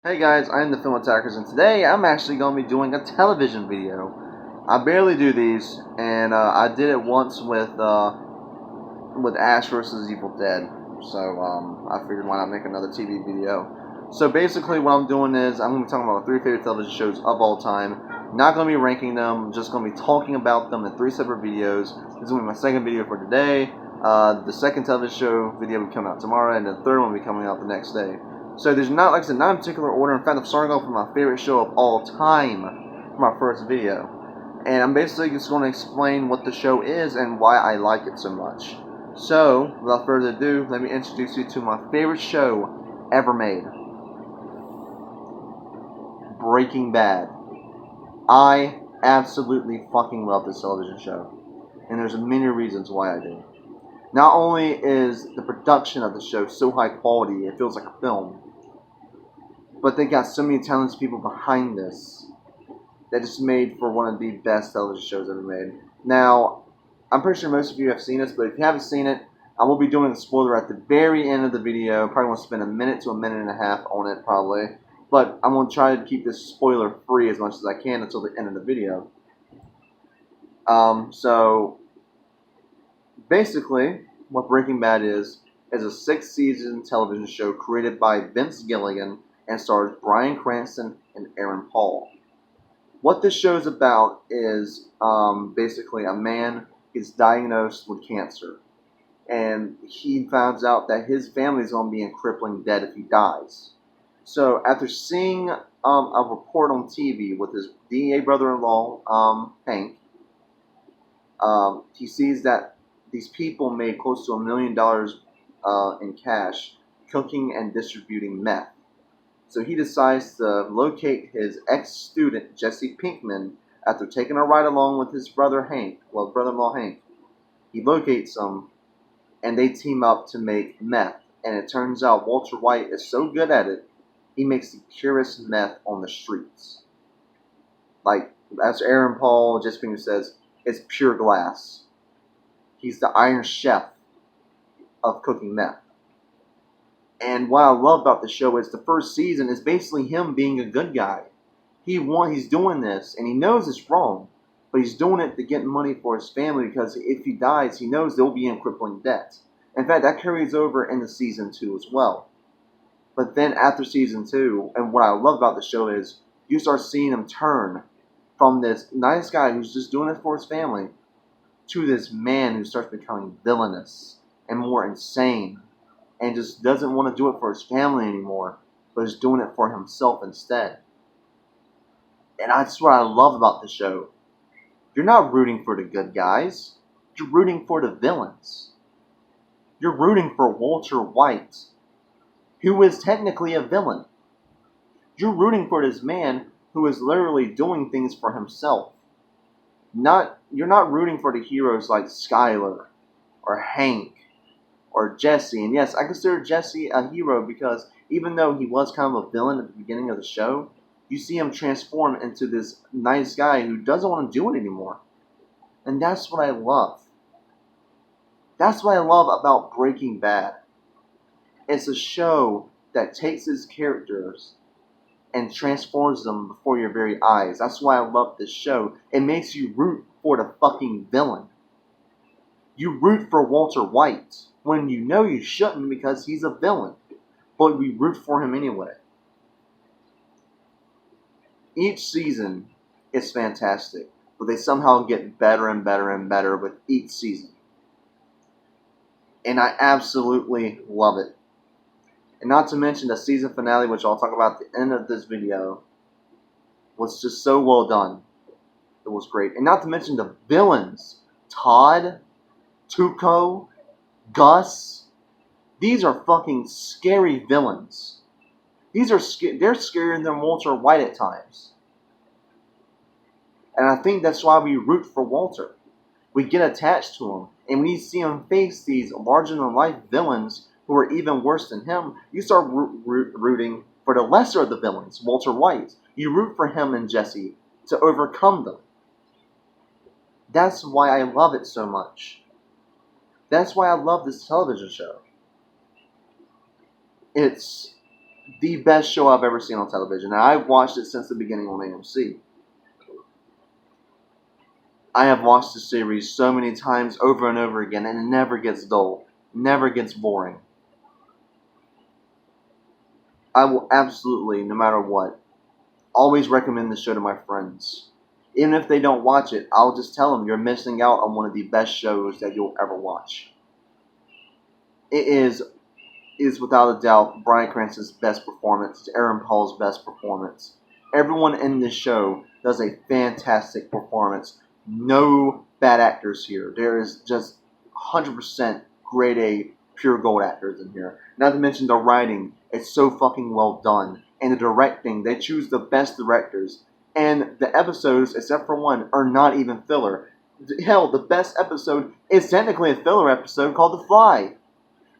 Hey guys, I'm the Film Attackers, and today I'm actually going to be doing a television video. I barely do these, and I did it once with Ash vs. Evil Dead. So I figured why not make another TV video. So basically, what I'm doing is I'm going to be talking about my three favorite television shows of all time. Not going to be ranking them, just going to be talking about them in three separate videos. This is going to be my second video for today. The second television show video will be coming out tomorrow, and the third one will be coming out the next day. So there's not, like I said, not in particular order. In fact, I'm starting off with my favorite show of all time for my first video. And I'm basically just going to explain what the show is and why I like it so much. So, without further ado, let me introduce you to my favorite show ever made. Breaking Bad. I absolutely fucking love this television show. And there's many reasons why I do. Not only is the production of the show so high quality, it feels like a film, but they got so many talented people behind this that just made for one of the best television shows ever made. Now, I'm pretty sure most of you have seen this, but if you haven't seen it, I will be doing a spoiler at the very end of the video. Probably want to spend a minute to a minute and a half on it, probably. But I'm going to try to keep this spoiler free as much as I can until the end of the video. So, basically, what Breaking Bad is a 6-season television show created by Vince Gilligan and stars Bryan Cranston and Aaron Paul. What this show is about is basically a man gets diagnosed with cancer, and he finds out that his family is going to be in crippling debt if he dies. So after seeing a report on TV with his DEA brother-in-law, Hank, he sees that these people made close to $1 million in cash cooking and distributing meth. So he decides to locate his ex-student, Jesse Pinkman, after taking a ride along with his brother-in-law Hank. He locates him, and they team up to make meth. And it turns out Walter White is so good at it, he makes the purest meth on the streets. Like, as Aaron Paul, Jesse Pinkman says, it's pure glass. He's the Iron Chef of cooking meth. And what I love about the show is the first season is basically him being a good guy. He's doing this, and he knows it's wrong, but he's doing it to get money for his family because if he dies, he knows they'll be in crippling debt. In fact, that carries over into season 2 as well. But then after season 2, and what I love about the show is you start seeing him turn from this nice guy who's just doing it for his family to this man who starts becoming villainous and more insane and just doesn't want to do it for his family anymore, but is doing it for himself instead. And that's what I love about the show. You're not rooting for the good guys. You're rooting for the villains. You're rooting for Walter White, who is technically a villain. You're rooting for this man who is literally doing things for himself. You're not rooting for the heroes like Skyler or Hank or Jesse. And yes, I consider Jesse a hero because even though he was kind of a villain at the beginning of the show, you see him transform into this nice guy who doesn't want to do it anymore. And that's what I love. That's what I love about Breaking Bad. It's a show that takes its characters and transforms them before your very eyes. That's why I love this show. It makes you root for the fucking villain. You root for Walter White when you know you shouldn't because he's a villain. But we root for him anyway. Each season is fantastic, but they somehow get better and better and better with each season. And I absolutely love it. And not to mention the season finale, which I'll talk about at the end of this video, was just so well done. It was great. And not to mention the villains. Todd, Tuco, Gus. These are fucking scary villains. They're scarier than Walter White at times. And I think that's why we root for Walter. We get attached to him. And when you see him face these larger-than-life villains who are even worse than him, you start rooting for the lesser of the villains, Walter White. You root for him and Jesse to overcome them. That's why I love it so much. That's why I love this television show. It's the best show I've ever seen on television. And I've watched it since the beginning on AMC. I have watched the series so many times over and over again, and it never gets dull, never gets boring. I will absolutely, no matter what, always recommend the show to my friends. Even if they don't watch it, I'll just tell them you're missing out on one of the best shows that you'll ever watch. It is without a doubt Bryan Cranston's best performance. It's Aaron Paul's best performance. Everyone in this show does a fantastic performance. No bad actors here. There is just 100% grade A pure gold actors in here. Not to mention the writing. It's so fucking well done. And the directing, they choose the best directors. And the episodes, except for one, are not even filler. Hell, the best episode is technically a filler episode called The Fly.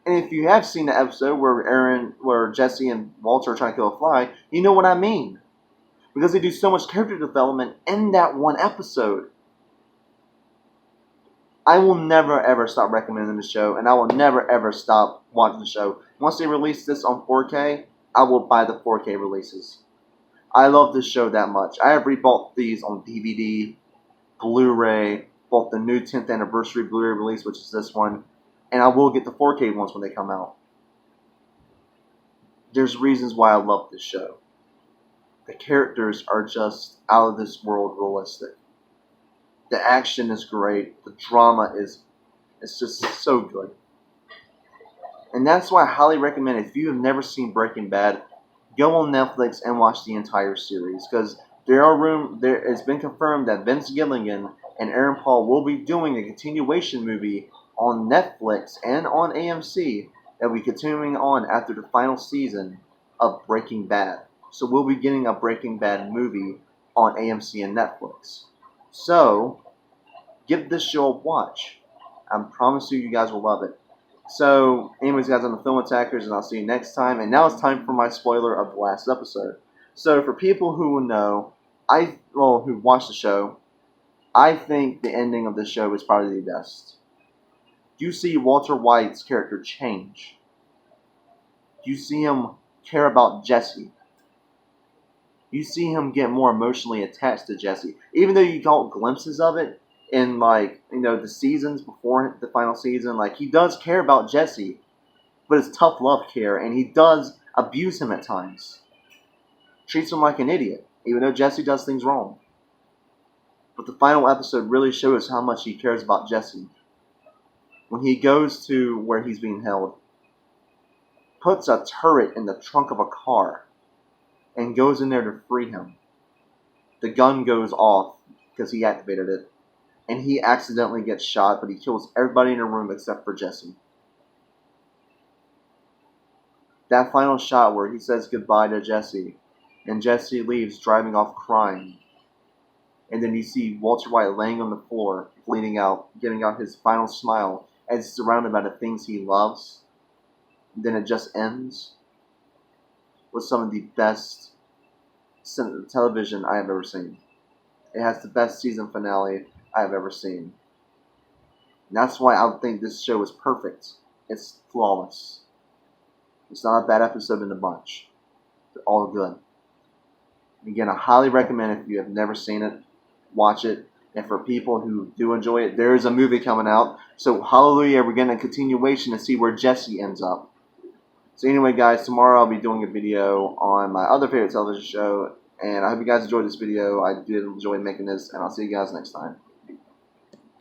And if you have seen the episode where Jesse and Walter are trying to kill a fly, you know what I mean. Because they do so much character development in that one episode. I will never ever stop recommending the show, and I will never ever stop watching the show. Once they release this on 4K, I will buy the 4K releases. I love this show that much. I have rebought these on DVD, Blu-ray, bought the new 10th anniversary Blu-ray release, which is this one, and I will get the 4K ones when they come out. There's reasons why I love this show. The characters are just out of this world realistic. The action is great. The drama it's just so good. And that's why I highly recommend, if you have never seen Breaking Bad, go on Netflix and watch the entire series. Because it's been confirmed that Vince Gilligan and Aaron Paul will be doing a continuation movie on Netflix and on AMC that will be continuing on after the final season of Breaking Bad. So we'll be getting a Breaking Bad movie on AMC and Netflix. So, give this show a watch. I promise you guys will love it. So, anyways, guys, I'm the Film Attackers, and I'll see you next time. And now it's time for my spoiler of the last episode. So, for people who know, who watched the show, I think the ending of the show is probably the best. You see Walter White's character change. You see him care about Jesse. You see him get more emotionally attached to Jesse. Even though you got glimpses of it in, the seasons before the final season, he does care about Jesse, but it's tough love care, and he does abuse him at times. Treats him like an idiot, even though Jesse does things wrong. But the final episode really shows how much he cares about Jesse. When he goes to where he's being held, puts a turret in the trunk of a car, and goes in there to free him. The gun goes off because he activated it, and he accidentally gets shot, but he kills everybody in the room except for Jesse. That final shot where he says goodbye to Jesse, and Jesse leaves driving off crying, and then you see Walter White laying on the floor, bleeding out, getting out his final smile, as surrounded by the things he loves. And then it just ends with some of the best television I have ever seen. It has the best season finale I have ever seen. And that's why I think this show is perfect. It's flawless. It's not a bad episode in the bunch. They're all good. Again, I highly recommend, if you have never seen it, watch it. And for people who do enjoy it, there is a movie coming out. So hallelujah, we're getting a continuation to see where Jesse ends up. So anyway, guys, tomorrow I'll be doing a video on my other favorite television show, and I hope you guys enjoyed this video. I did enjoy making this, and I'll see you guys next time.